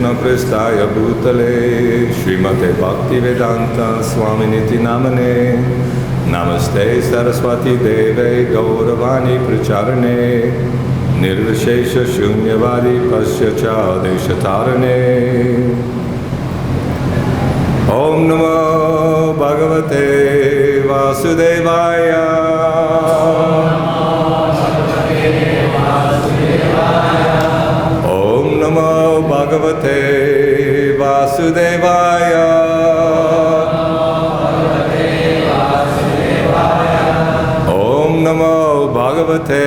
Prestaya Bhutale Srimate Bhaktivedanta Swaminiti Namane Namaste Saraswati Deve Gauravani Pracharane Nirvishesha Shunyavadi Pasyacha Deshatarane Om Namo Bhagavate Vasudevaya Namo Bhagavate Vasudevaya Om Namo Bhagavate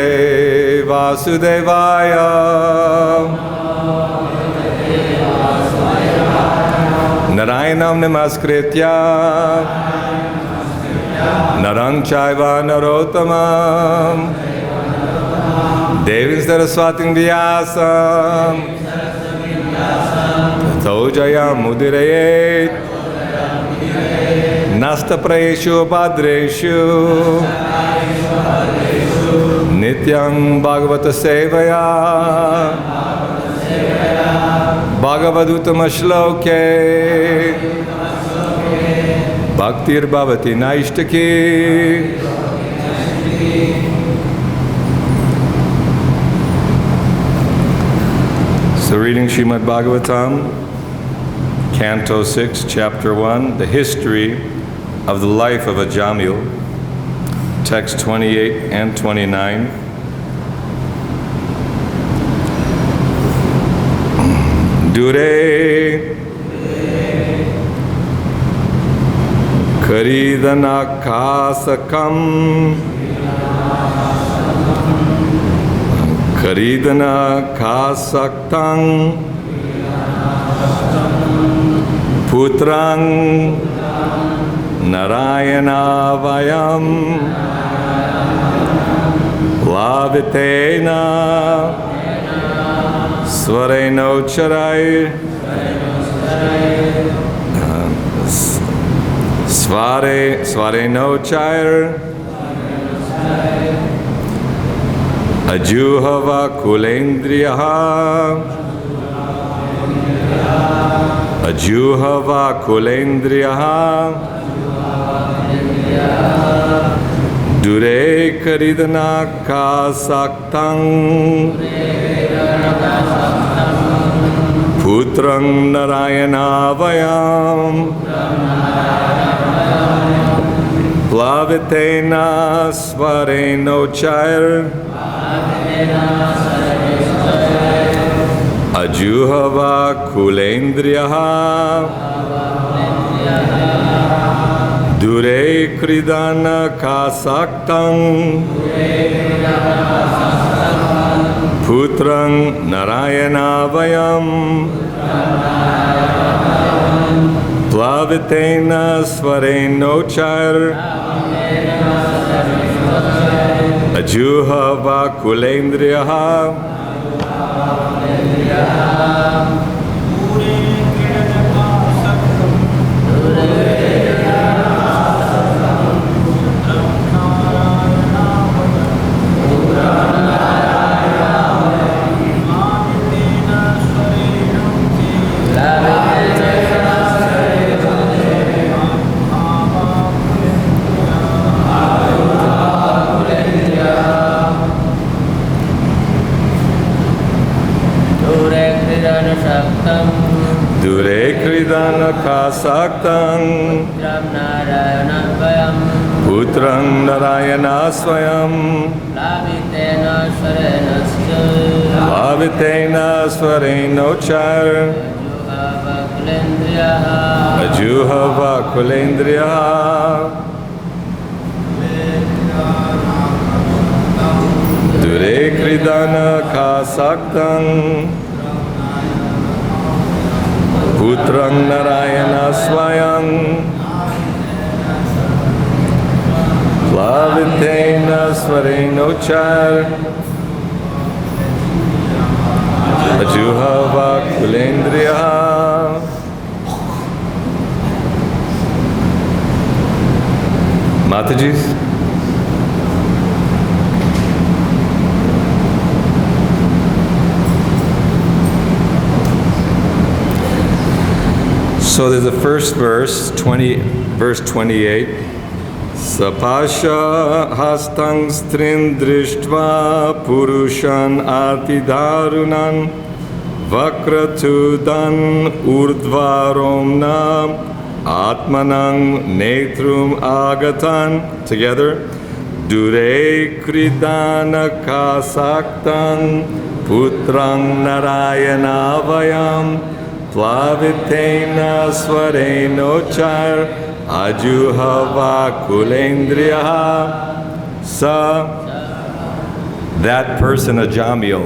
Vasudevaya Narayanam Namaskritya Narang Chaiva Narottamam Devim Saraswatim Vyasam Tatojayam Mudirayet Nasta Prayeshu Bhadreshu Nityam Bhagavata Sevaya Bhagavadutam Shloke Bhaktir Bhavati Naishtaki. So reading Srimad Bhagavatam, Canto 6, Chapter 1, the history of the life of Ajamil, text 28 and 29. Dure Karidana Kasakam Karidana Kasaktang Putrang Narayana Vayam Lavitena Svareno Charai Svareno Chair Ajuhava Kulendriyaha Ajuhava Kulendriyaha Dure Karidana Kasaktang Putrang Narayana Vayam Plavitena Svareno Chair Ajuhava Kulendriyaha Dure Kridana Kasaktang Putrang Narayana Vayam Plavitena Svareno Chair Ajuhava Kulendriyaha Dure Kridana Kasaktang Putrang Narayana Swayam Lavitena Svareno Chair Ajuhava Kulendriyaha Dure Kridana Kasaktang Putrang Narayana Swayam Plavitena Svareno Chair Ajuhava Kulendriyaha Mataji's. So there's the first verse, verse 28. Sapasha hastang strin drishtva purushan atidarunan vakratudan urdvaromna atmanang netrum agatan. Together. Dure kridana kasaktan putrang narayanavayam Plavitena svarenochar ajuhava kulendriya sa. That person a Jamil.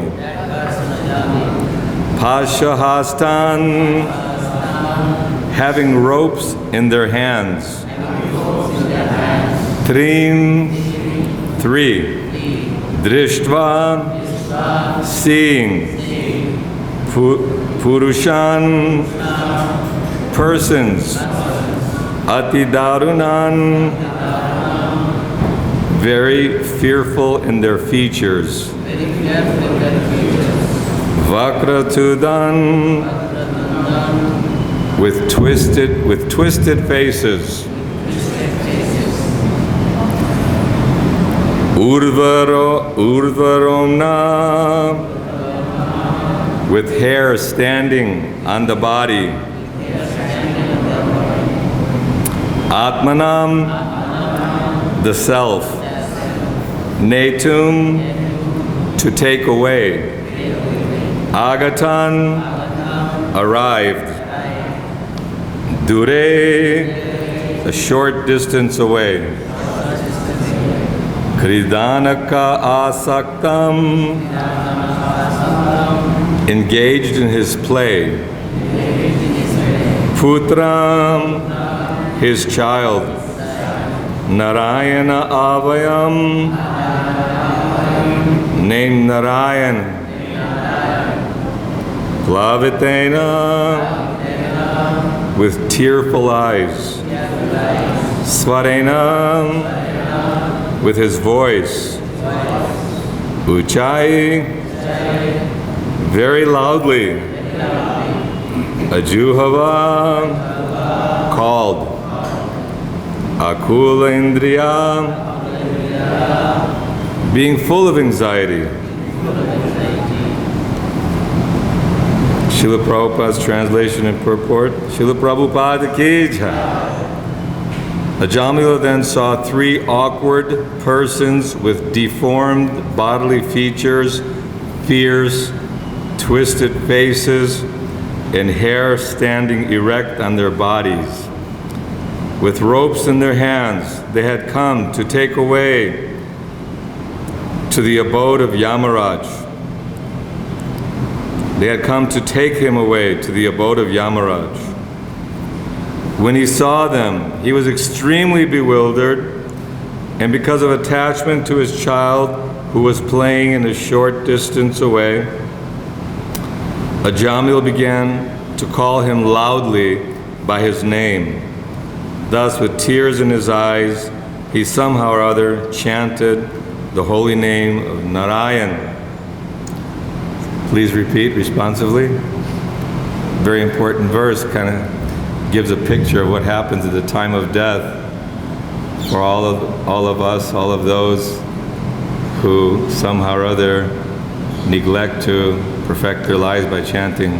Pashahastan, having ropes in their hands. Trim, three. Drishtva, seeing. Purushan, persons. Atidarunan, very fearful in their features. Vakratudan, with twisted faces. Urvaromna, with hair standing on the body. Atmanam, the self. Netum, to take away. Agatan, arrived. Dure, a short distance away. Kridanaka asaktam, engaged in his play. Putram, his child. Narayana avayam, named Narayan. Plavitena, with tearful eyes. Svarena, with his voice. Uchai, very loudly. Ajuhava, called. Akula Indriya, being full of anxiety. Srila Prabhupada's translation and purport. Srila Prabhupada ki jai. Ajamila then saw three awkward persons with deformed bodily features, fierce, twisted faces, and hair standing erect on their bodies. With ropes in their hands, they had come to take away to the abode of Yamaraj. They had come to take him away to the abode of Yamaraj. When he saw them, he was extremely bewildered, and because of attachment to his child, who was playing in a short distance away, Ajamil began to call him loudly by his name. Thus, with tears in his eyes, he somehow or other chanted the holy name of Narayan. Please repeat responsively. Very important verse, kind of gives a picture of what happens at the time of death for all of us, all of those who somehow or other neglect to perfect their lives by chanting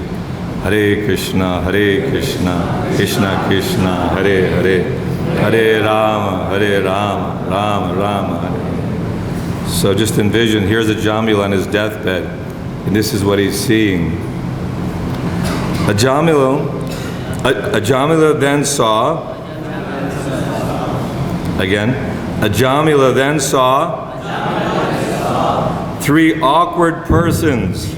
Hare Krishna, Krishna Krishna, Hare Hare, Hare Rama, Rama Rama, Hare. So just envision, here's a Jamil on his deathbed, and this is what he's seeing. Ajamila then saw, again, Ajamila then saw three awkward persons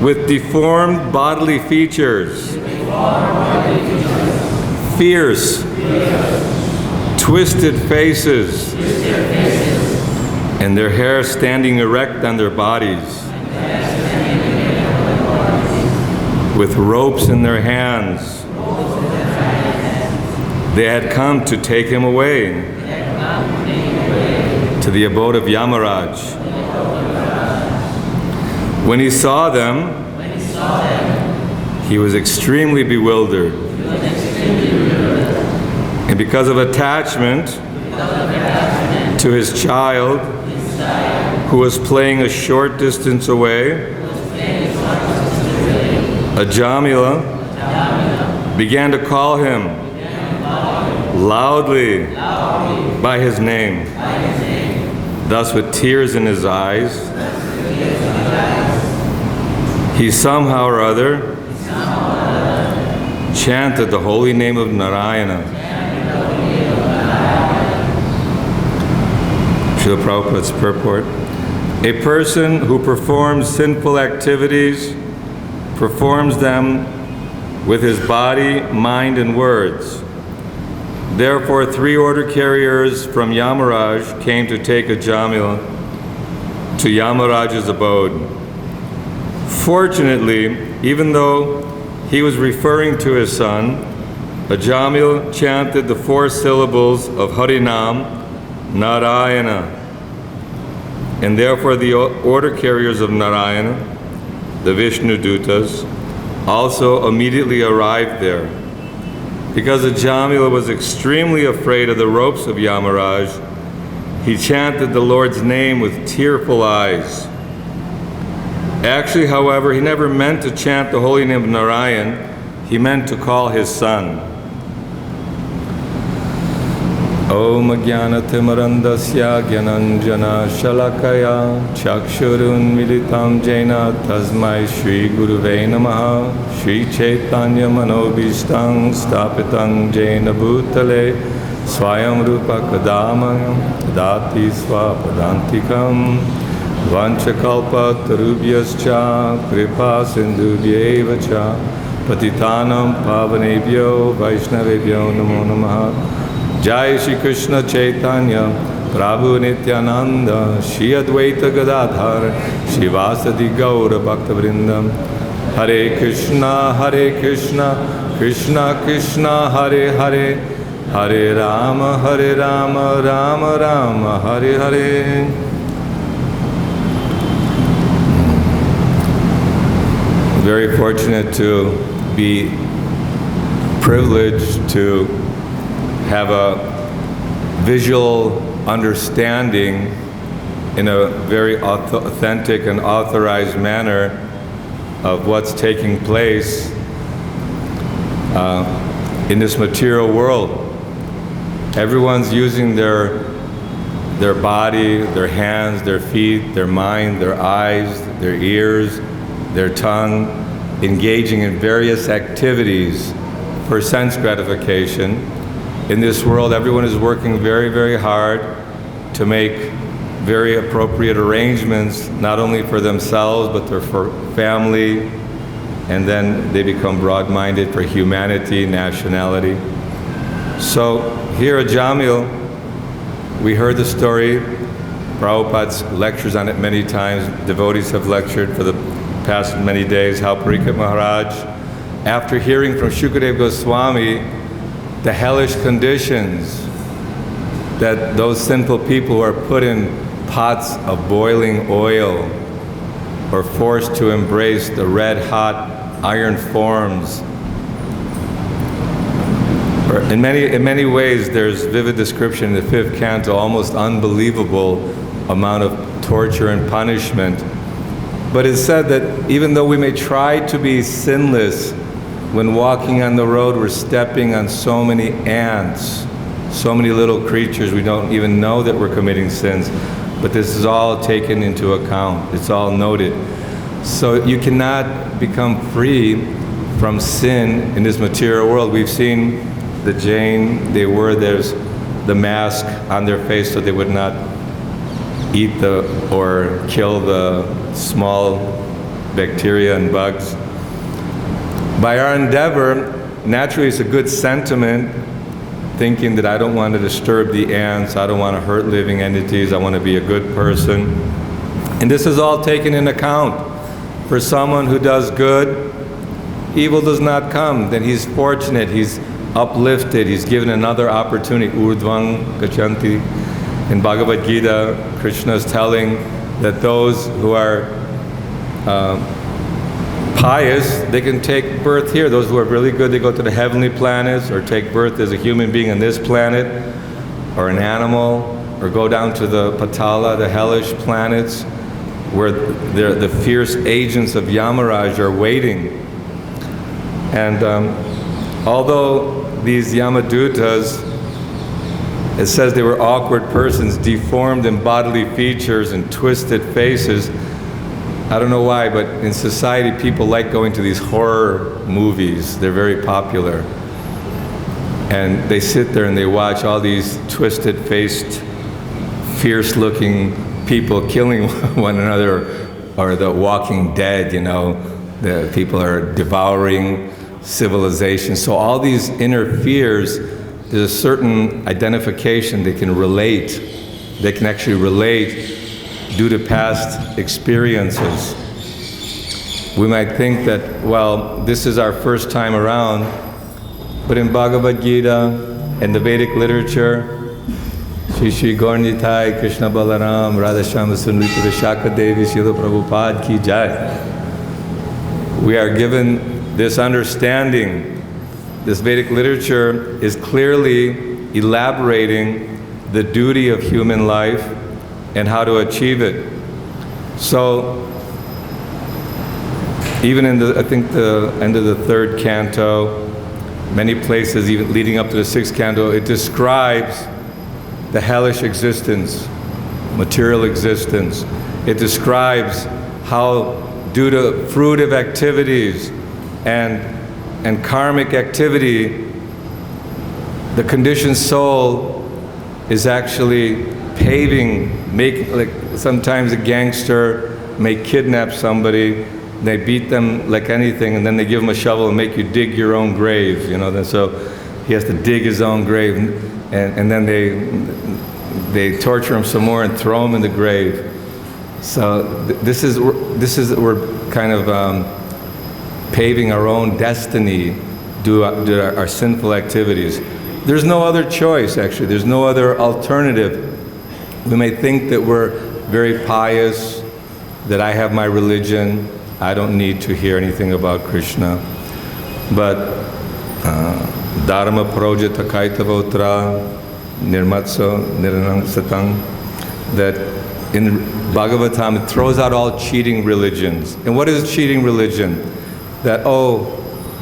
with deformed bodily features, fierce, twisted faces, and their hair standing erect on their bodies, with ropes in their hands. They had come to take him away to the abode of Yamaraj. When he saw them, He was extremely bewildered. And because of attachment to his child, who was playing a short distance away, Ajamila began to call him loudly by his name. Thus, with tears in his eyes, he somehow or other chanted the holy name of Narayana. Srila Prabhupada's purport. A person who performs sinful activities performs them with his body, mind, and words. Therefore, 3 order carriers from Yamaraj came to take Ajamila to Yamaraj's abode. Fortunately, even though he was referring to his son, Ajamil chanted the 4 syllables of Harinam, Narayana, and therefore the order carriers of Narayana, the Vishnu Dutas, also immediately arrived there. Because Ajamila was extremely afraid of the ropes of Yamaraj, he chanted the Lord's name with tearful eyes. Actually, however, he never meant to chant the holy name of Narayan, he meant to call his son. Om Jnanatimarandasya Jnananjana Shalakaya Chakshurun Militam Jena Tasmai Shri Guruve Namaha Shri Chaitanya Manobhishtam Stapitang Jena Bhutale Swayam Rupa Kadamayam Dati Swapadantikam Vanchakalpa Tarubhyascha Kripa Sindhubhyevacha Patitanam Pavanebhyo Vaishnavebhyo Namo Namaha Jai Shri Krishna Chaitanya Prabhu Nityananda Shri Advaita Gadadhar Shri Vasadi Gaura Bhakta Vrindam Hare Krishna Krishna Krishna Hare Hare Hare Rama Rama Rama Hare Hare. Very fortunate to be privileged to have a visual understanding in a very authentic and authorized manner of what's taking place in this material world. Everyone's using their body, their hands, their feet, their mind, their eyes, their ears, their tongue, engaging in various activities for sense gratification. In this world, everyone is working very, very hard to make very appropriate arrangements, not only for themselves, but for family, and then they become broad-minded for humanity, nationality. So here at Jamil, we heard the story. Prabhupada's lectures on it many times. Devotees have lectured for the past many days, how Parikshit Maharaj, after hearing from Shukadeva Goswami the hellish conditions that those sinful people who are put in pots of boiling oil or forced to embrace the red-hot iron forms. In many ways, there's vivid description in the 5th canto, almost unbelievable amount of torture and punishment. But it's said that even though we may try to be sinless, when walking on the road, we're stepping on so many ants, so many little creatures, we don't even know that we're committing sins. But this is all taken into account. It's all noted. So you cannot become free from sin in this material world. We've seen the Jain, they wear the mask on their face so they would not eat or kill the small bacteria and bugs. By our endeavor, naturally it's a good sentiment, thinking that I don't want to disturb the ants, I don't want to hurt living entities, I want to be a good person. And this is all taken into account. For someone who does good, evil does not come. Then he's fortunate, he's uplifted, he's given another opportunity. Urdhvang gachanti. In Bhagavad Gita, Krishna is telling that those who are pious, they can take birth here. Those who are really good, they go to the heavenly planets, or take birth as a human being on this planet, or an animal, or go down to the Patala, the hellish planets, where the fierce agents of Yamaraj are waiting. And although these Yamadutas, it says they were awkward persons, deformed in bodily features and twisted faces. I don't know why, but in society people like going to these horror movies. They're very popular. And they sit there and they watch all these twisted-faced, fierce-looking people killing one another, or the Walking Dead, you know. The people are devouring civilization. So all these inner fears, there's a certain identification they can relate. They can actually relate due to past experiences. We might think that, well, this is our first time around, but in Bhagavad Gita and the Vedic literature, Shri Gaur Nitai, Krishna Balaram, Radhashama Sunrita Vishaka Devi, Srila Prabhupada Ki Jai. We are given this understanding. This Vedic literature is clearly elaborating the duty of human life and how to achieve it. So, even in I think the end of the 3rd canto, many places, even leading up to the 6th canto, it describes the hellish existence, material existence. It describes how, due to fruitive activities and karmic activity, the conditioned soul is actually paving, like sometimes a gangster may kidnap somebody, they beat them like anything, and then they give them a shovel and make you dig your own grave, you know. So he has to dig his own grave, and then they torture him some more and throw him in the grave. So this is we're kind of paving our own destiny due to our sinful activities. There's no other choice, actually. There's no other alternative. We may think that we're very pious, that I have my religion, I don't need to hear anything about Krishna. But Dharma Projata Kaitavotra Nirmatso Niranang Satang, that in Bhagavatam it throws out all cheating religions. And what is cheating religion? That, oh,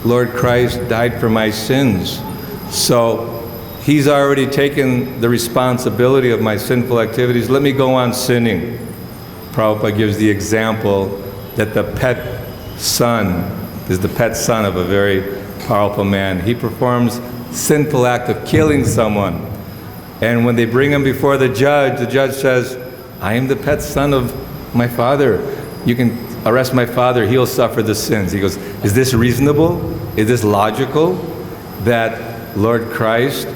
Lord Christ died for my sins, so He's already taken the responsibility of my sinful activities. Let me go on sinning. Prabhupada gives the example that the pet son is the pet son of a very powerful man. He performs sinful act of killing someone. And when they bring him before the judge says, I am the pet son of my father. You can arrest my father, he'll suffer the sins. He goes, is this reasonable? Is this logical? That Lord Christ,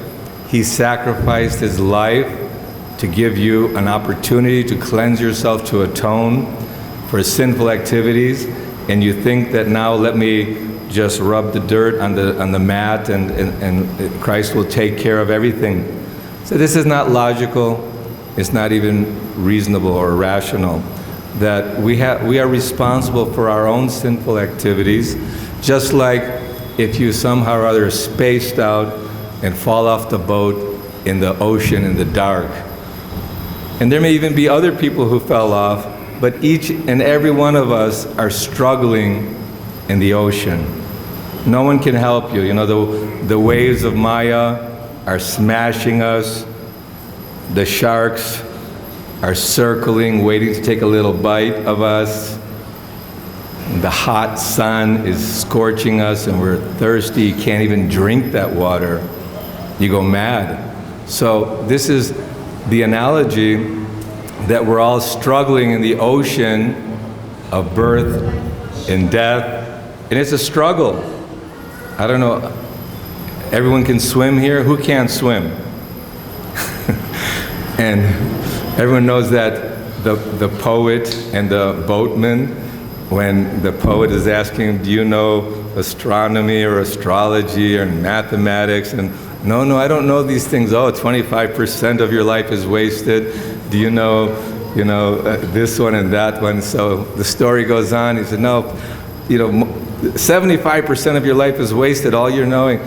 He sacrificed His life to give you an opportunity to cleanse yourself, to atone for sinful activities, and you think that now let me just rub the dirt on the mat and Christ will take care of everything. So this is not logical, it's not even reasonable or rational. That we are responsible for our own sinful activities, just like if you somehow or other spaced out and fall off the boat in the ocean in the dark. And there may even be other people who fell off, but each and every one of us are struggling in the ocean. No one can help you. You know, the waves of Maya are smashing us. The sharks are circling, waiting to take a little bite of us. The hot sun is scorching us and we're thirsty, you can't even drink that water. You go mad. So this is the analogy that we're all struggling in the ocean of birth and death. And it's a struggle. I don't know, everyone can swim here? Who can't swim? And everyone knows that the poet and the boatman, when the poet is asking him, do you know astronomy or astrology or mathematics? And no, I don't know these things. Oh, 25% of your life is wasted. Do you know, this one and that one? So the story goes on. He said, no, 75% of your life is wasted, all you're knowing.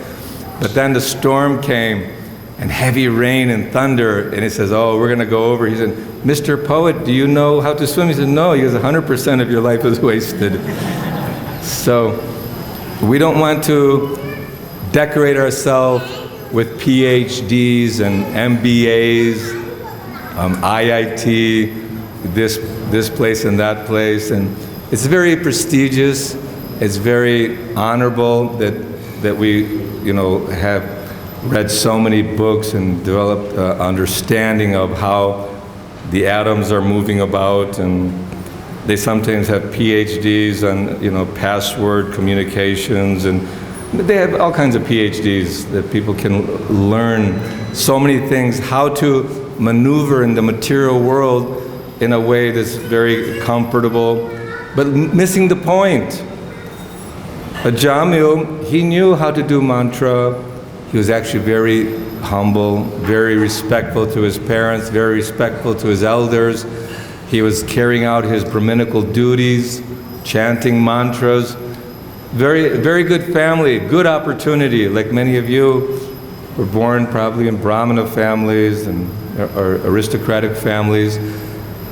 But then the storm came, and heavy rain and thunder, and he says, oh, we're going to go over. He said, Mr. Poet, do you know how to swim? He said, no. He goes, 100% of your life is wasted. So we don't want to decorate ourselves with PhDs and MBAs, IIT, this place and that place. And it's very prestigious. It's very honorable that we, have read so many books and developed understanding of how the atoms are moving about, and they sometimes have PhDs on, password communications, and they have all kinds of PhDs that people can learn so many things, how to maneuver in the material world in a way that's very comfortable, but missing the point. Jamil, he knew how to do mantra. He was actually very humble, very respectful to his parents, very respectful to his elders. He was carrying out his Brahminical duties, chanting mantras. Very, very good family, good opportunity. Like many of you were born probably in Brahmana families or aristocratic families.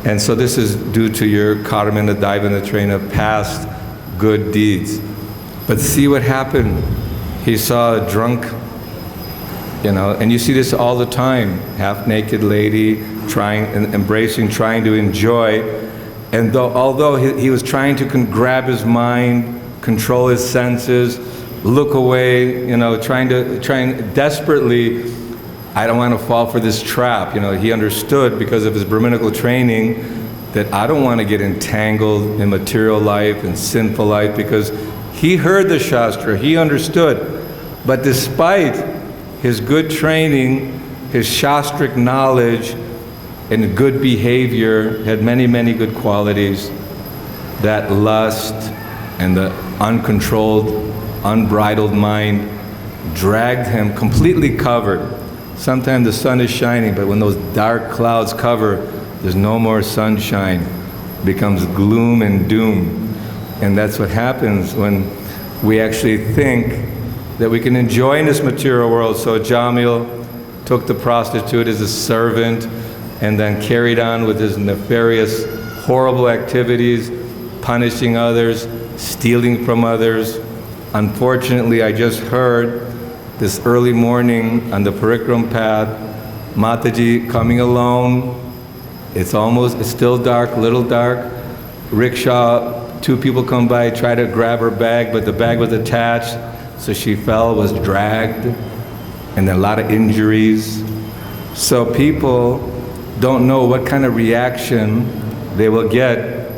And so this is due to your karmana, daivana, trena, past good deeds. But see what happened. He saw a drunk, and you see this all the time, half-naked lady trying to enjoy. And although he was trying to grab his mind, control his senses, look away, trying desperately, I don't want to fall for this trap. He understood because of his Brahminical training that I don't want to get entangled in material life and sinful life, because he heard the Shastra, he understood. But despite his good training, his Shastric knowledge, and good behavior, had many, many good qualities, that lust and the uncontrolled, unbridled mind dragged him completely covered. Sometimes the sun is shining, but when those dark clouds cover, there's no more sunshine. It becomes gloom and doom. And that's what happens when we actually think that we can enjoy in this material world. So Jamil took the prostitute as a servant and then carried on with his nefarious, horrible activities, punishing others, stealing from others. Unfortunately, I just heard this early morning on the Parikram path, Mataji coming alone. It's still dark, little dark. Rickshaw, 2 people come by, try to grab her bag, but the bag was attached, so she fell, was dragged, and then a lot of injuries. So people don't know what kind of reaction they will get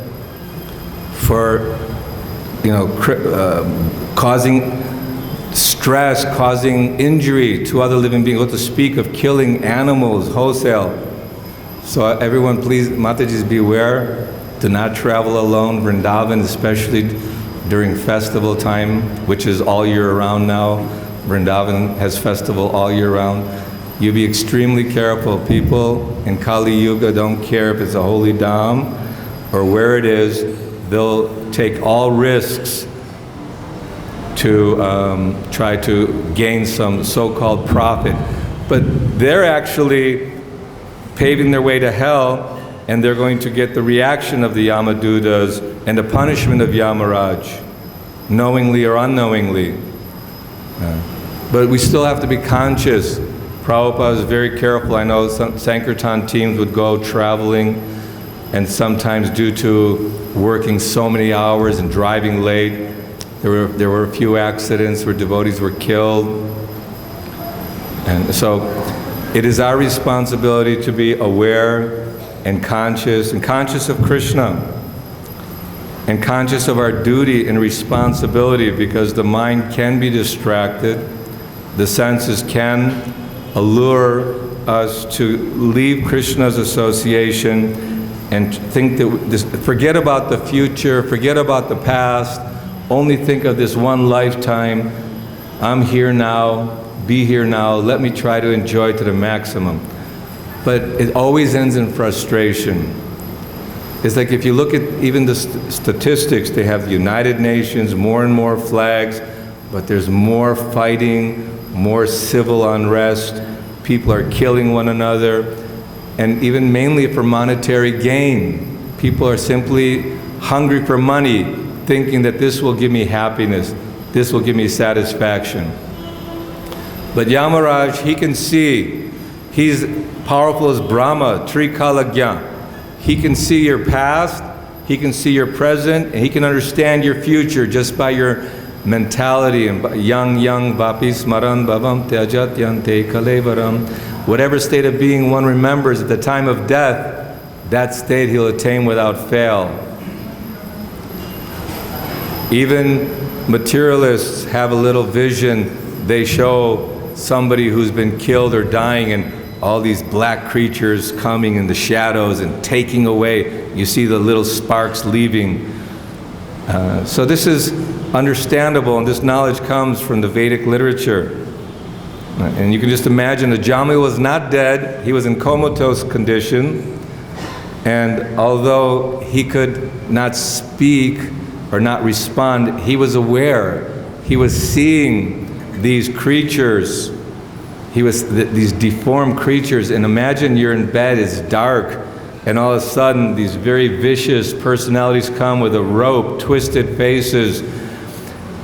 for, causing stress, causing injury to other living beings, what to speak of killing animals wholesale. So everyone please, Matajis, beware. Do not travel alone. Vrindavan, especially during festival time, which is all year round now. Vrindavan has festival all year round. You be extremely careful. People in Kali Yuga don't care if it's a holy dham or where it is. They'll take all risks to try to gain some so-called profit. But they're actually paving their way to hell, and they're going to get the reaction of the Yamadutas and the punishment of Yamaraj, knowingly or unknowingly. But we still have to be conscious. Prabhupada is very careful. I know some Sankirtan teams would go traveling, and sometimes due to working so many hours and driving late, there were a few accidents where devotees were killed. And so it is our responsibility to be aware and conscious of Krishna, and conscious of our duty and responsibility, because the mind can be distracted. The senses can allure us to leave Krishna's association and think that forget about the future, forget about the past, only think of this one lifetime. I'm here now, be here now, let me try to enjoy to the maximum. But it always ends in frustration. It's like if you look at even the statistics, they have the United Nations, more and more flags, but there's more fighting, more civil unrest, people are killing one another, and even mainly for monetary gain. People are simply hungry for money, thinking that this will give me happiness, this will give me satisfaction. But Yamaraj, he can see, he's powerful as Brahma, Trikalagya. He can see your past, he can see your present, and he can understand your future just by your mentality. And yang vapi smaran bhavam tyajat yante kalevaram. Whatever state of being one remembers at the time of death, that state he'll attain without fail. Even materialists have a little vision. They show somebody who's been killed or dying, and all these black creatures coming in the shadows and taking away. You see the little sparks leaving. So this is understandable, and this knowledge comes from the Vedic literature. And you can just imagine Ajamil was not dead, he was in comatose condition, and although he could not speak or not respond, he was aware. He was seeing these creatures. He was these deformed creatures, and imagine you're in bed, it's dark, and all of a sudden these very vicious personalities come with a rope, twisted faces,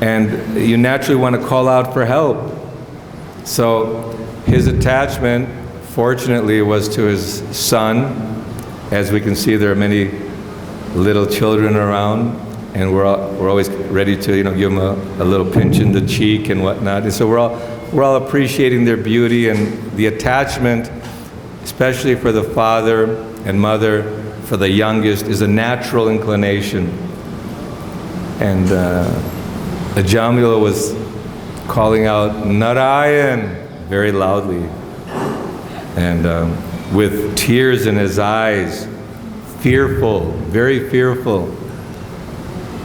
and you naturally want to call out for help. So his attachment, fortunately, was to his son. As we can see, there are many little children around, and we're always ready to give them a little pinch in the cheek and whatnot. And so we're all appreciating their beauty, and the attachment, especially for the father and mother, for the youngest, is a natural inclination. And Ajamila was calling out Narayan very loudly, and with tears in his eyes, fearful, very fearful.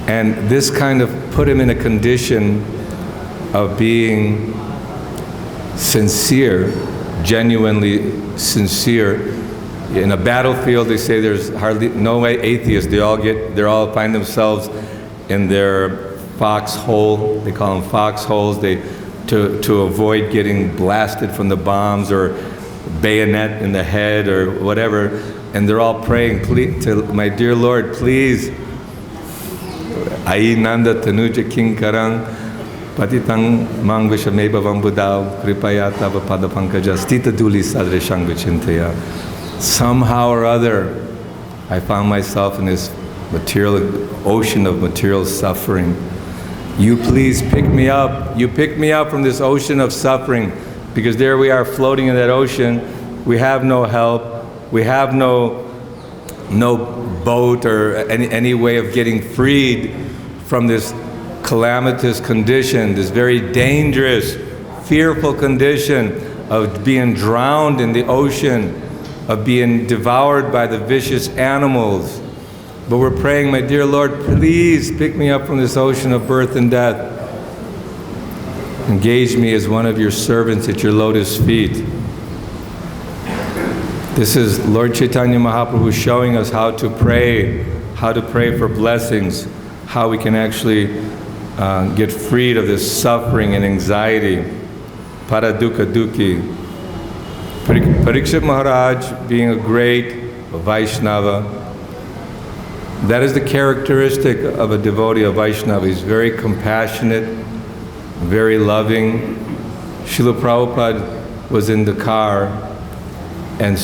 And this kind of put him in a condition of being sincere, genuinely sincere. In a battlefield, they say there's hardly no atheists. They all find themselves in their foxhole. They call them foxholes. To avoid getting blasted from the bombs or bayonet in the head or whatever. And they're all praying, please, to my dear Lord, please. Ai nanda tanuja kinkarang patitang mangvishameba vambudao kripaya tava padapankaja stita duli sadre shangvichintaya. Somehow or other, I found myself in this ocean of material suffering. You please pick me up. You pick me up from this ocean of suffering, because there we are floating in that ocean. We have no help. We have no boat or any way of getting freed from this calamitous condition, this very dangerous, fearful condition of being drowned in the ocean, of being devoured by the vicious animals. But we're praying, my dear Lord, please pick me up from this ocean of birth and death. Engage me as one of your servants at your lotus feet. This is Lord Chaitanya Mahaprabhu showing us how to pray for blessings, how we can actually get freed of this suffering and anxiety. Paradukha Dukhi. Parikshit Maharaj, being a great Vaishnava, that is the characteristic of a devotee, a Vaishnava. He's very compassionate, very loving. Srila Prabhupada was in the car and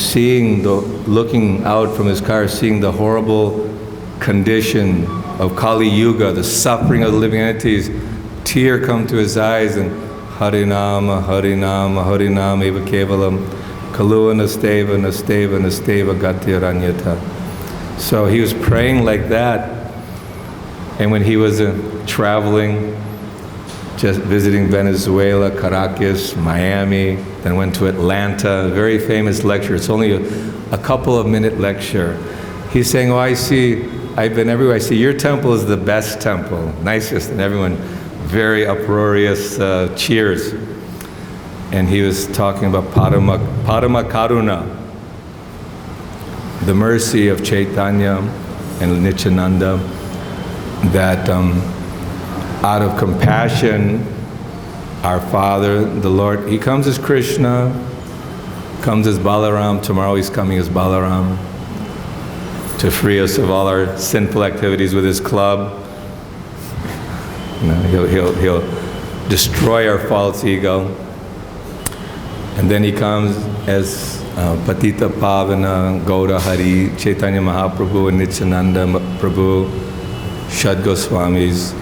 looking out from his car, seeing the horrible condition of Kali Yuga, the suffering of the living entities. Tear come to his eyes, and Harinama, Harinama, Harinama eva kevalam, Kalua nasteva, nasteva, nasteva gatyaranyata. So he was praying like that. And when he was traveling, just visiting Venezuela, Caracas, Miami, then went to Atlanta, a very famous lecture. It's only a couple of minute lecture. He's saying, oh, I've been everywhere. I see your temple is the best temple, nicest, and everyone, very uproarious cheers. And he was talking about Parama Karuna, the mercy of Chaitanya, and Nityananda, that out of compassion, our Father, the Lord, He comes as Krishna, comes as Balaram. Tomorrow He's coming as Balaram to free us of all our sinful activities with His club. You know, he'll destroy our false ego. And then He comes as Patita Pavana, Gauda Hari, Chaitanya Mahaprabhu, and Nityananda Prabhu, Shad Goswamis,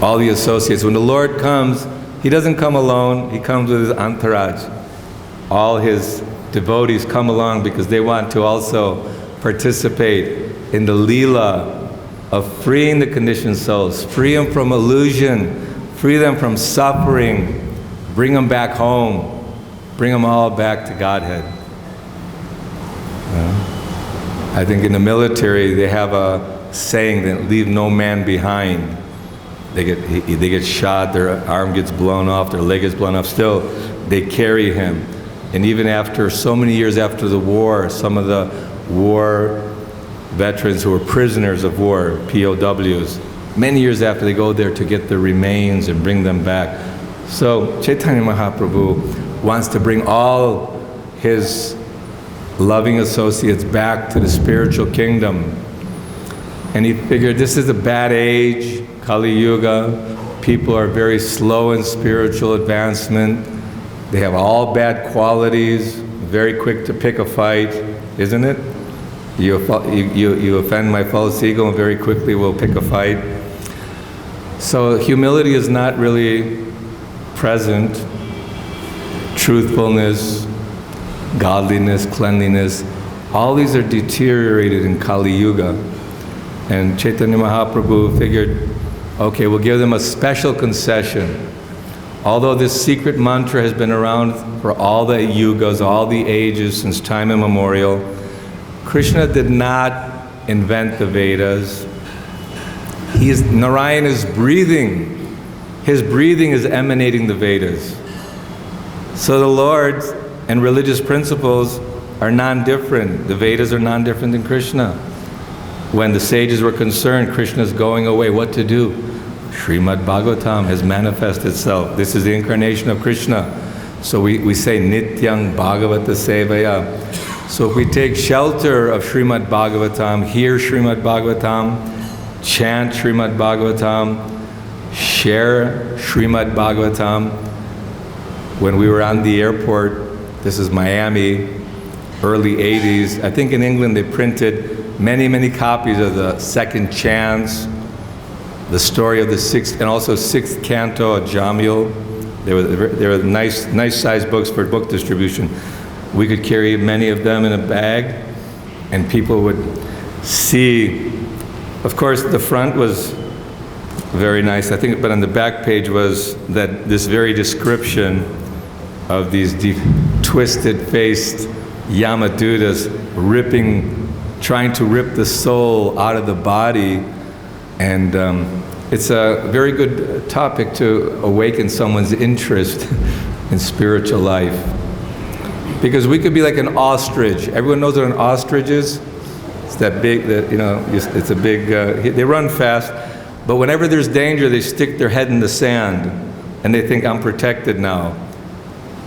all the associates. When the Lord comes, He doesn't come alone, He comes with His entourage. All His devotees come along because they want to also participate in the Leela of freeing the conditioned souls, free them from illusion, free them from suffering, bring them back home, bring them all back to Godhead. I think in the military they have a saying that leave no man behind. They get shot, their arm gets blown off, their leg gets blown off, still they carry him. And even after so many years after the war, some of the war veterans who were prisoners of war, POWs, many years after, they go there to get their remains and bring them back. So Chaitanya Mahaprabhu wants to bring all his loving associates back to the spiritual kingdom. And he figured this is a bad age, Kali Yuga. People are very slow in spiritual advancement. They have all bad qualities, very quick to pick a fight, isn't it? You offend my false ego and very quickly we'll pick a fight. So humility is not really present. Truthfulness, godliness, cleanliness, all these are deteriorated in Kali Yuga. And Chaitanya Mahaprabhu figured, okay, we'll give them a special concession. Although this secret mantra has been around for all the yugas, all the ages, since time immemorial, Krishna did not invent the Vedas. Narayan is breathing. His breathing is emanating the Vedas. So the Lord and religious principles are non-different. The Vedas are non-different than Krishna. When the sages were concerned, Krishna's going away, what to do? Srimad Bhagavatam has manifested itself. This is the incarnation of Krishna. So we say Nityang Bhagavata Sevaya. So if we take shelter of Srimad Bhagavatam, hear Srimad Bhagavatam, chant Srimad Bhagavatam, share Srimad Bhagavatam. When we were on the airport, this is Miami, early 80s, I think in England they printed many copies of the Second Chance, the story of the sixth, and also sixth canto of Jamil. They were nice sized books for book distribution. We could carry many of them in a bag, and people would see. Of course, the front was very nice, I think, but on the back page was this very description of these twisted-faced Yamadutas trying to rip the soul out of the body. And it's a very good topic to awaken someone's interest in spiritual life. Because we could be like an ostrich. Everyone knows what an ostrich is? It's that big, it's a big, they run fast, but whenever there's danger, they stick their head in the sand, and they think, I'm protected now.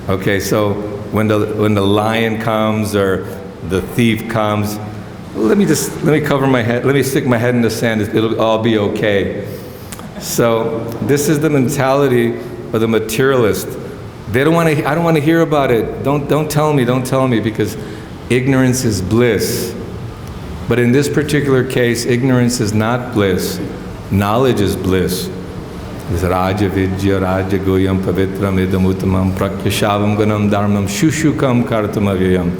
Okay, so when the lion comes or the thief comes, let me cover my head, let me stick my head in the sand, it'll all be okay. So this is the mentality of the materialist. They don't want to, I don't want to hear about it. Don't tell me, because ignorance is bliss. But in this particular case, ignorance is not bliss. Knowledge is bliss. It's Raja Vidya, Raja Goyam, Pavitram, Idam Uttamam, Prakyashavam Ganam Dharmam, Shushukam Kartam Avyayam.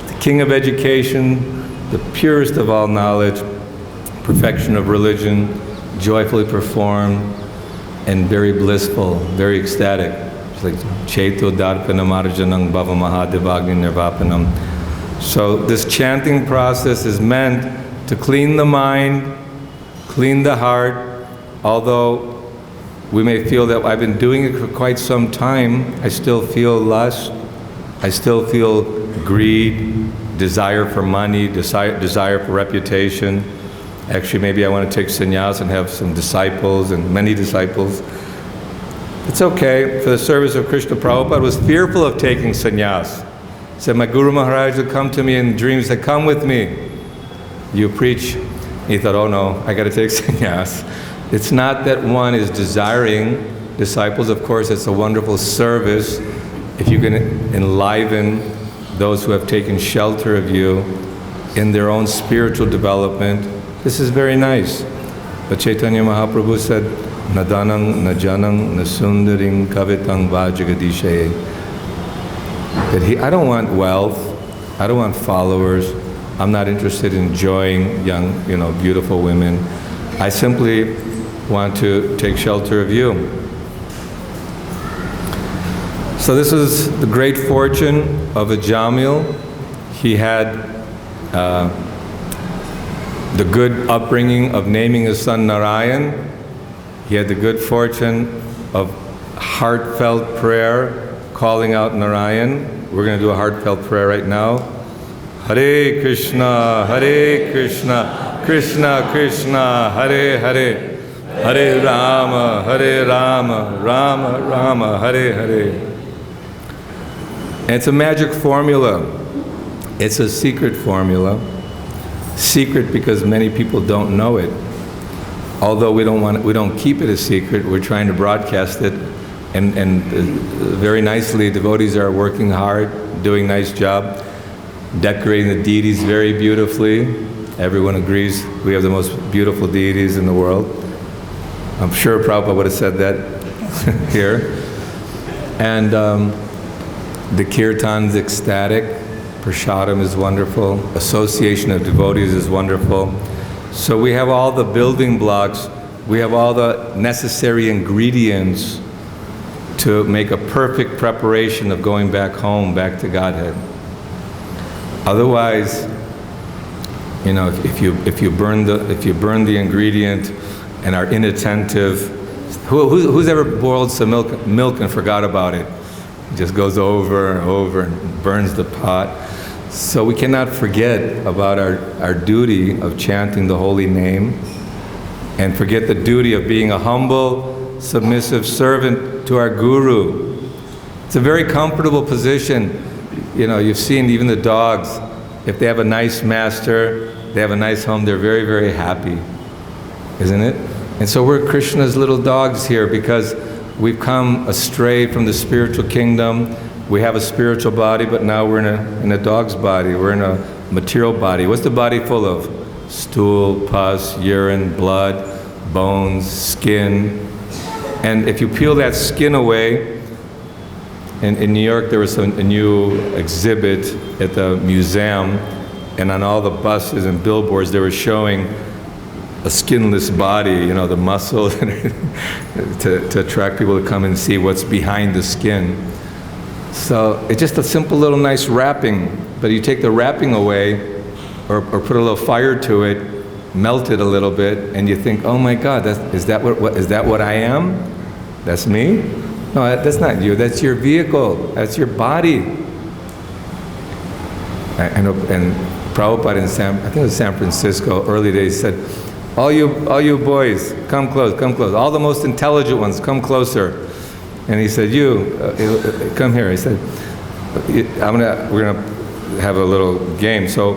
The king of education, the purest of all knowledge, perfection of religion, joyfully performed, and very blissful, very ecstatic. It's like Cheto Darpanam Arjanam Bhava Mahadevagni Nirvapanam. So this chanting process is meant to clean the mind, clean the heart. Although we may feel that I've been doing it for quite some time, I still feel lust, I still feel greed, desire for money, desire for reputation. Actually, maybe I want to take sannyas and have some disciples and many disciples. It's okay. For the service of Krishna, Prabhupada was fearful of taking sannyas. He said, my Guru Maharaj would come to me in dreams, said, come with me. You preach. He thought, oh no, I got to take sannyas. It's not that one is desiring disciples. Of course, it's a wonderful service if you can enliven those who have taken shelter of you in their own spiritual development. This is very nice. But Chaitanya Mahaprabhu said, Nadanang, Najanang, Nasundaring, Kavitang, Vajagadishaye. That I don't want wealth, I don't want followers, I'm not interested in enjoying young, beautiful women. I simply want to take shelter of you. So this is the great fortune of a Jamil. He had the good upbringing of naming his son Narayan. He had the good fortune of heartfelt prayer, calling out Narayan. We're going to do a heartfelt prayer right now. Hare Krishna, Krishna Krishna, Hare Hare, Hare Rama, Rama Rama, Hare Hare. And it's a magic formula. It's a secret formula. Secret because many people don't know it. Although we don't keep it a secret, we're trying to broadcast it, and very nicely, devotees are working hard, doing a nice job, decorating the deities very beautifully. Everyone agrees we have the most beautiful deities in the world. I'm sure Prabhupada would have said that here. And the kirtan's ecstatic, prasadam is wonderful, association of devotees is wonderful. So we have all the building blocks, we have all the necessary ingredients to make a perfect preparation of going back home, back to Godhead. Otherwise, if you burn the ingredient and are inattentive, who's ever boiled some milk and forgot about it? It just goes over and over and burns the pot. So we cannot forget about our duty of chanting the holy name, and forget the duty of being a humble, submissive servant to our Guru. It's a very comfortable position. You've seen even the dogs, if they have a nice master, they have a nice home, they're very, very happy, isn't it? And so we're Krishna's little dogs here because we've come astray from the spiritual kingdom. We have a spiritual body, but now we're in a dog's body. We're in a material body. What's the body full of? Stool, pus, urine, blood, bones, skin. And if you peel that skin away, in New York there was a new exhibit at the museum, and on all the buses and billboards they were showing a skinless body, the muscle, to attract people to come and see what's behind the skin. So it's just a simple little nice wrapping, but you take the wrapping away or put a little fire to it, melt it a little bit, and you think, oh my God, is that what I am? That's me? No, that's not you, that's your vehicle, that's your body. And Prabhupada I think it was San Francisco, early days, said, all you boys, come close, all the most intelligent ones, come closer. And he said, come here. He said, we're gonna have a little game. So,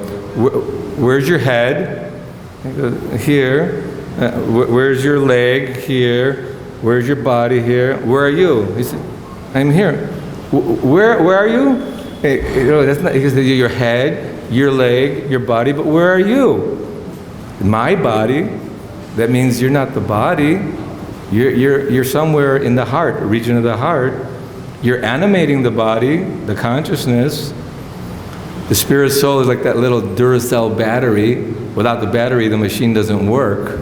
where's your head? He goes, here. Where's your leg? Here. Where's your body? Here. Where are you? He said, I'm here. Where are you? Hey, that's not. He said, your head, your leg, your body. But where are you? My body. That means you're not the body. You're somewhere in the heart, region of the heart. You're animating the body, the consciousness. The spirit soul is like that little Duracell battery. Without the battery, the machine doesn't work.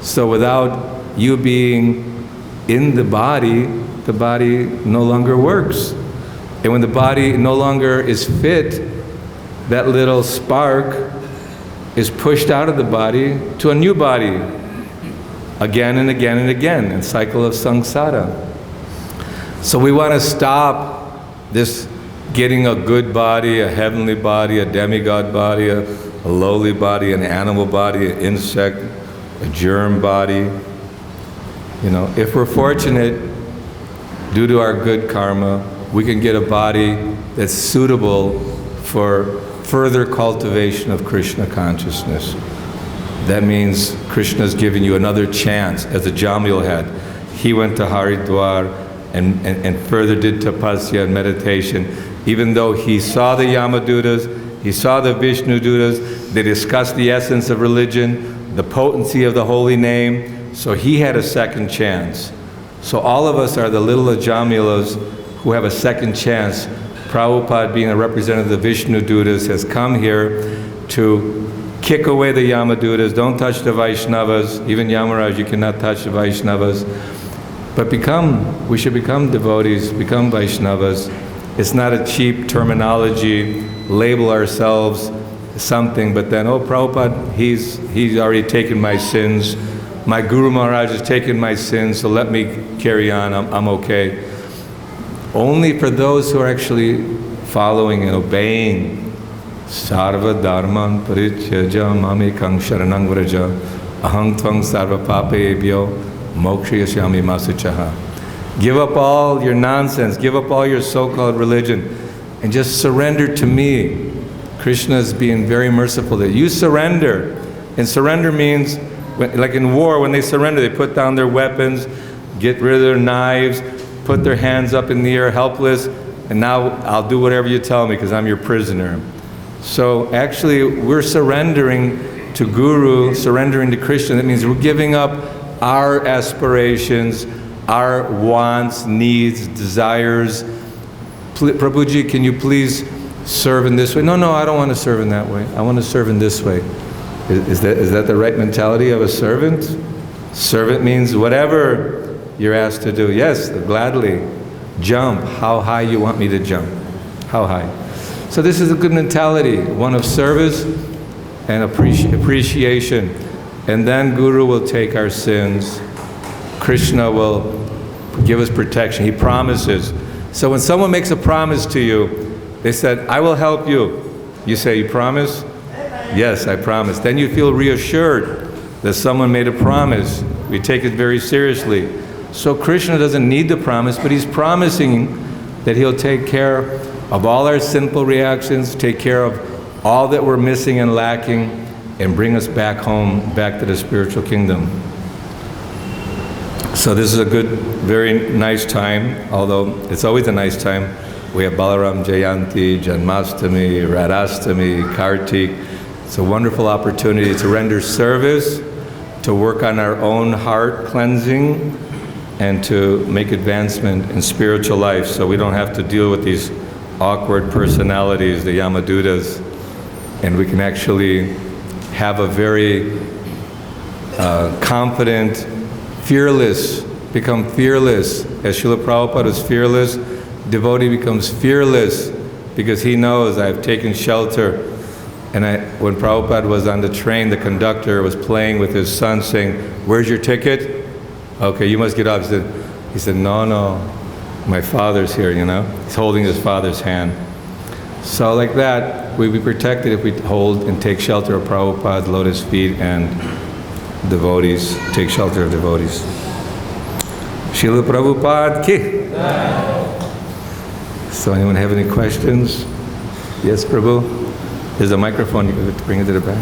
So without you being in the body no longer works. And when the body no longer is fit, that little spark is pushed out of the body to a new body. Again and again and again, in cycle of samsara. So we want to stop this getting a good body, a heavenly body, a demigod body, a a lowly body, an animal body, an insect, a germ body. You know, if we're fortunate, due to our good karma, we can get a body that's suitable for further cultivation of Krishna consciousness. That means Krishna's giving you another chance, as a Jamil had. He went to Haridwar and further did tapasya and meditation. Even though he saw the Yamadutas, he saw the Vishnu Dutas, they discussed the essence of religion, the potency of the holy name, so he had a second chance. So all of us are the little Ajamilas who have a second chance. Prabhupada, being a representative of the Vishnu Dutas, has come here to kick away the Yamadutas. Don't touch the Vaishnavas. Even Yamaraj, you cannot touch the Vaishnavas. But we should become devotees, become Vaishnavas. It's not a cheap terminology, label ourselves something, but then, oh, Prabhupada, he's already taken my sins. My Guru Maharaj has taken my sins, so let me carry on, I'm okay. Only for those who are actually following and obeying. Sarva dharman parityaja mamekang sharanang vraja aham tvang sarva papebhyo mokshayashyami masuchaha. Give up all your nonsense, give up all your so-called religion, and just surrender to me. Krishna is being very merciful that you surrender. And surrender means, like in war, when they surrender, they put down their weapons, get rid of their knives, put their hands up in the air, helpless, and now I'll do whatever you tell me because I'm your prisoner. So actually, we're surrendering to Guru, surrendering to Krishna. That means we're giving up our aspirations, our wants, needs, desires. Prabhuji, can you please serve in this way? No, I don't want to serve in that way. I want to serve in this way. Is that the right mentality of a servant? Servant means whatever you're asked to do. Yes, gladly. Jump. How high you want me to jump? How high? So this is a good mentality, one of service and appreciation. And then Guru will take our sins. Krishna will give us protection. He promises. So when someone makes a promise to you, they said, I will help you. You say, you promise? Yes, I promise. Then you feel reassured that someone made a promise. We take it very seriously. So Krishna doesn't need the promise, but he's promising that he'll take care of all our sinful reactions, take care of all that we're missing and lacking, and bring us back home, back to the spiritual kingdom. So this is a good, very nice time, although it's always a nice time. We have Balaram Jayanti, Janmastami, Radhastami, Kartik. It's a wonderful opportunity to render service, to work on our own heart cleansing, and to make advancement in spiritual life so we don't have to deal with these awkward personalities, the Yamadutas, and we can actually have a very confident, fearless, become fearless. As Srila Prabhupada is fearless, devotee becomes fearless because he knows I've taken shelter. And when Prabhupada was on the train, the conductor was playing with his son saying, where's your ticket? Okay, you must get up. He said, no, my father's here, you know. He's holding his father's hand. So like that, we'll be protected if we hold and take shelter of Prabhupada's lotus feet and devotees, take shelter of devotees. Srila Prabhupada ki. So anyone have any questions? Yes, Prabhu? There's a microphone, you can bring it to the back.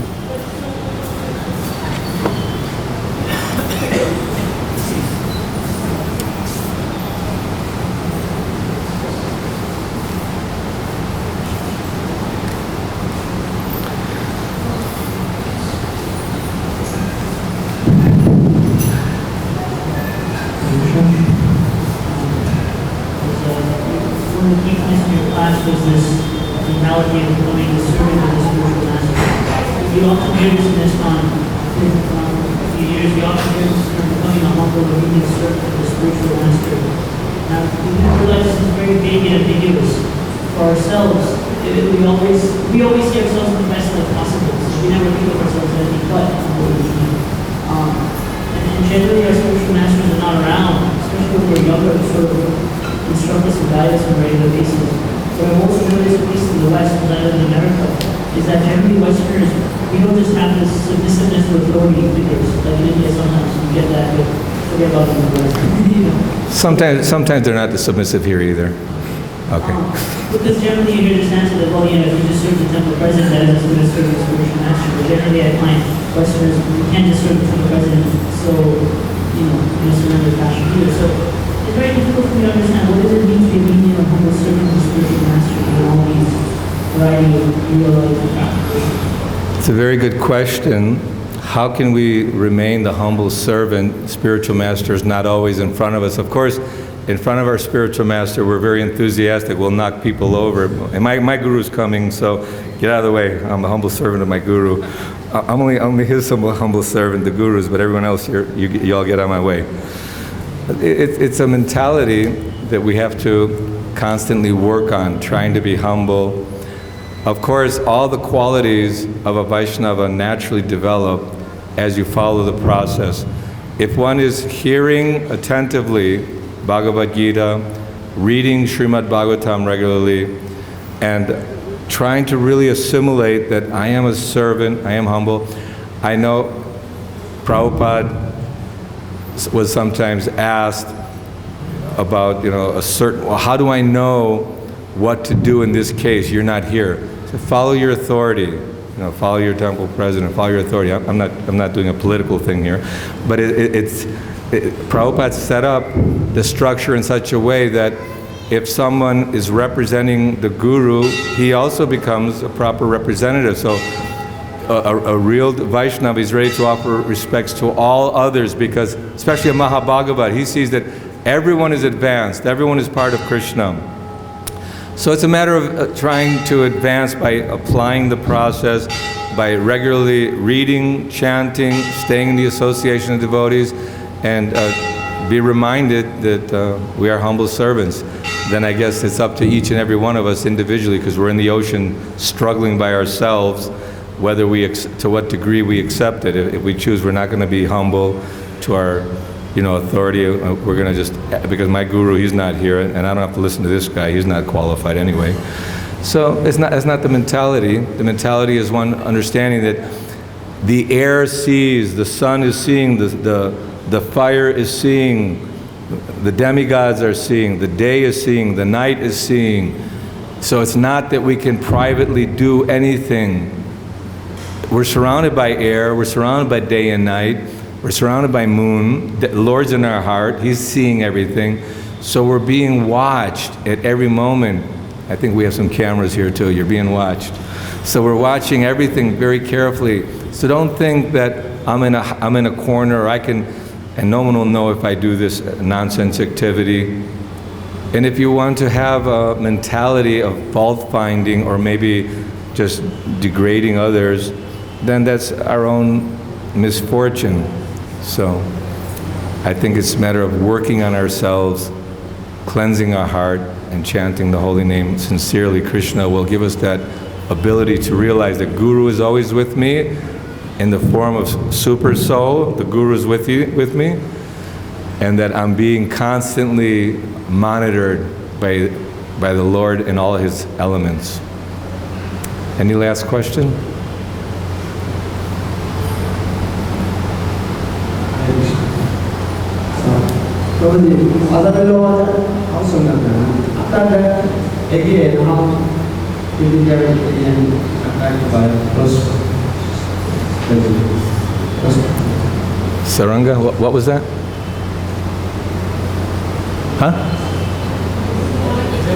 Instruct us and guide us on a regular basis. But I'm also noticed, at least in the West, because I live in America, is that generally Westerners, we don't just have this submissiveness to authority figures. Like in India, sometimes you get that, but forget about them in the West. You know? Sometimes they're not the submissive here either. Okay. Because generally you hear this answer that, well, you know, if you just serve the temple president, that is as good as serving the spiritual master. But generally I find Westerners, we can't just serve the temple president, so, you know, in a surrender fashion either. So it's very difficult for me to understand what does it mean to be obedient and humble servant of the spiritual master in all these variety of real life and practical. It's a very good question. How can we remain the humble servant? Spiritual master is not always in front of us. Of course, in front of our spiritual master, we're very enthusiastic. We'll knock people over. And my guru's coming, so get out of the way. I'm a humble servant of my guru. I'm only his humble servant, the guru's, but everyone else, you all get on my way. It's a mentality that we have to constantly work on, trying to be humble. Of course, all the qualities of a Vaishnava naturally develop as you follow the process. If one is hearing attentively Bhagavad Gita, reading Srimad Bhagavatam regularly, and trying to really assimilate that I am a servant, I am humble. I know Prabhupada was sometimes asked about, you know, well, how do I know what to do in this case? You're not here. So follow your authority. You know, follow your temple president, follow your authority. I'm not doing a political thing here, but Prabhupada set up the structure in such a way that if someone is representing the guru, he also becomes a proper representative. So a real Vaishnava is ready to offer respects to all others, because, especially a Mahabhagavat, he sees that everyone is advanced, everyone is part of Krishna. So it's a matter of trying to advance by applying the process, by regularly reading, chanting, staying in the association of devotees, and be reminded that we are humble servants. Then I guess it's up to each and every one of us individually, because we're in the ocean struggling by ourselves, whether to what degree we accept it. If we choose we're not going to be humble to our authority, we're going to just, because my guru, he's not here, and I don't have to listen to this guy, he's not qualified anyway. So it's not the mentality. The mentality is one understanding that the air sees, the sun is seeing, the fire is seeing, the demigods are seeing, the day is seeing, the night is seeing. So it's not that we can privately do anything. We're surrounded by air, we're surrounded by day and night, we're surrounded by moon, the Lord's in our heart, He's seeing everything. So we're being watched at every moment. I think we have some cameras here too, you're being watched. So we're watching everything very carefully. So don't think that I'm in a corner, or and no one will know if I do this nonsense activity. And if you want to have a mentality of fault finding, or maybe just degrading others, then that's our own misfortune. So I think it's a matter of working on ourselves, cleansing our heart, and chanting the holy name sincerely. Krishna will give us that ability to realize that Guru is always with me in the form of super soul. The Guru is with me, and that I'm being constantly monitored by the Lord in all His elements. Any last question? So the other Lord also after that again how did you get attacked by those? Saranga, what was that? Huh?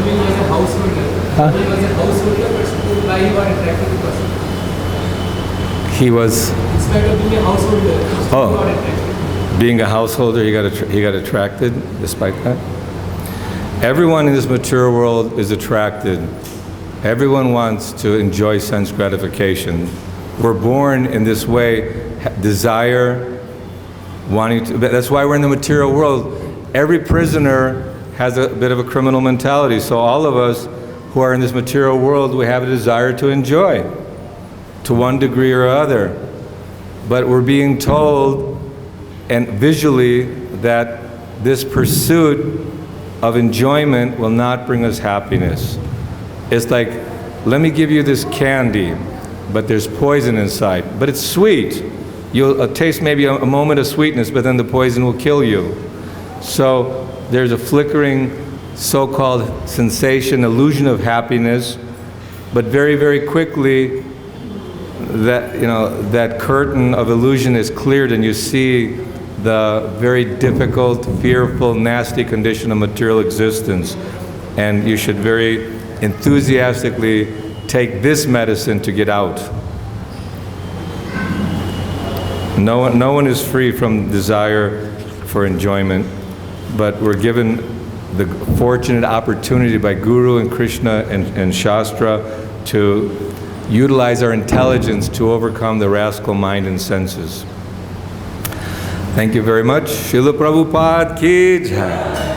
He was a householder. Huh? He was a householder, but why he was attracted to person? He was. In spite of being a householder, he was attracted. Being a householder, he got attracted despite that. Everyone in this material world is attracted. Everyone wants to enjoy sense gratification. We're born in this way, desire, wanting to. That's why we're in the material world. Every prisoner has a bit of a criminal mentality. So all of us who are in this material world, we have a desire to enjoy, to one degree or other. But we're being told, and visually, that this pursuit of enjoyment will not bring us happiness. It's like, let me give you this candy. but there's poison inside. But it's sweet. You'll taste maybe a moment of sweetness, but then the poison will kill you. So there's a flickering, so-called sensation, illusion of happiness, but very, very quickly that curtain of illusion is cleared and you see the very difficult, fearful, nasty condition of material existence. And you should very enthusiastically take this medicine to get out. No one is free from desire for enjoyment, but we're given the fortunate opportunity by Guru and Krishna and Shastra to utilize our intelligence to overcome the rascal mind and senses. Thank you very much. Srila Prabhupada ki jai.